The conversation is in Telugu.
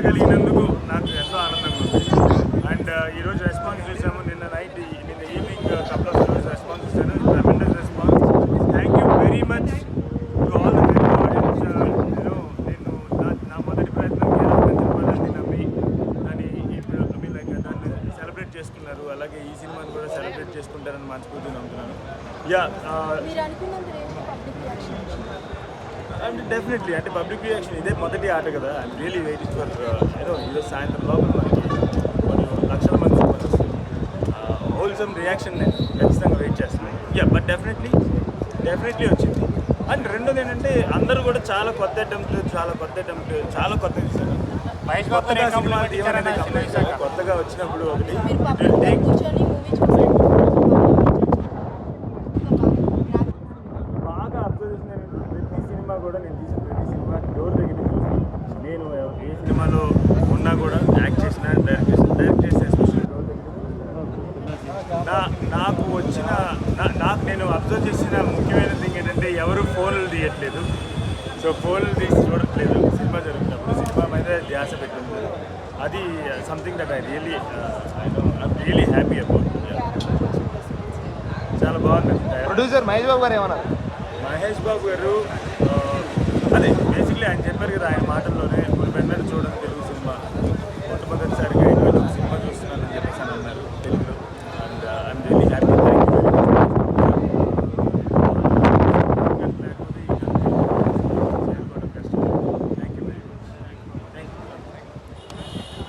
చేయగలిగినందుకు నాకు ఎంతో ఆనందంగా ఉంది. అండ్ ఈరోజు రెస్పాన్స్ చూసాము. నిన్న evening couple of shows response చూసాను. Tremendous response. Thank you very much to all the Telugu audience. నేను నా మొదటి ప్రయత్నం పదాన్ని నమ్మి దాన్ని ఇప్పుడు లైక్ దాన్ని సెలబ్రేట్ చేసుకున్నారు. అలాగే ఈ సినిమాని కూడా సెలబ్రేట్ చేసుకుంటారని మనస్ఫూర్తిగా నమ్ముతున్నాను. యా అంటే డెఫినెట్లీ అంటే పబ్లిక్ రియాక్షన్ ఇదే మొదటి ఆట కదా. ఐఎమ్ రియలీ వెయిటింగ్ ఫర్ ఈరోజు సాయంత్రం లోపల మనకి కొన్ని లక్షల మంది హోల్సమ్ రియాక్షన్ నేను ఖచ్చితంగా వెయిట్ చేస్తున్నాను. యా బట్ డెఫినెట్లీ వచ్చింది. అండ్ రెండోది ఏంటంటే అందరూ కూడా చాలా కొత్త అటెంప్ట్ కొత్తగా వచ్చినప్పుడు ఒకటి బాగా అబ్జర్వ్ చేసిన ప్రతి సినిమా కూడా నేను తీసిన ప్రతి సినిమా డోర్ దగ్గర చూసాను. నేను ఏ సినిమాలో ఉన్నా కూడా యాక్ట్ చేసిన డైరెక్ట్ చేసిన ఎస్పెషల్లీ డోర్ దగ్గర నాకు వచ్చిన నాకు నేను అబ్జర్వ్ చేసిన ముఖ్యమైన థింగ్ ఏంటంటే ఎవరు ఫోన్లు తీయట్లేదు. సో ఫోన్లు తీసి చూడట్లేదు. సినిమా జరుగుతున్నప్పుడు సినిమా మీద ధ్యాస పెట్టుంది. అది something that I'm really happy about. చాలా బాగుంది. ప్రొడ్యూసర్ మహేష్ బాబు గారు ఏమన్నారు? మహేష్ బాబు గారు అదే బేసిక్లీ ఆయన చెప్పారు కదా ఆయన మాటల్లోనే, ఇప్పుడు చూడండి తెలుగు సినిమా